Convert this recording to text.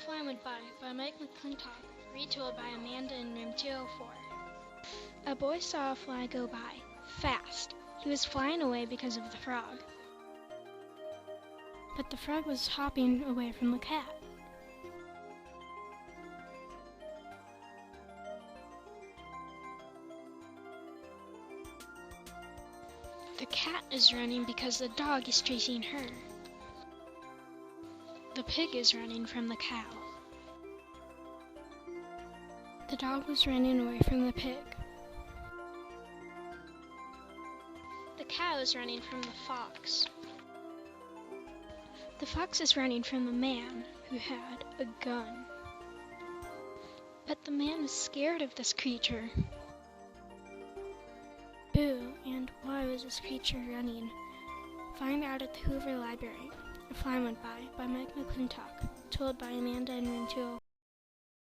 Fly Went By Mike McClintock, retold by Amanda in room 204. A boy saw a fly go by, fast. He was flying away because of the frog. But the frog was hopping away from the cat. The cat is running because the dog is chasing her. The pig is running from the cow. The dog was running away from the pig. The cow is running from the fox. The fox is running from the man who had a gun. But the man is scared of this creature. Boo, and why was this creature running? Find out at the Hoover Library. A Fly Went By Mike McClintock, told by Amanda in room 204.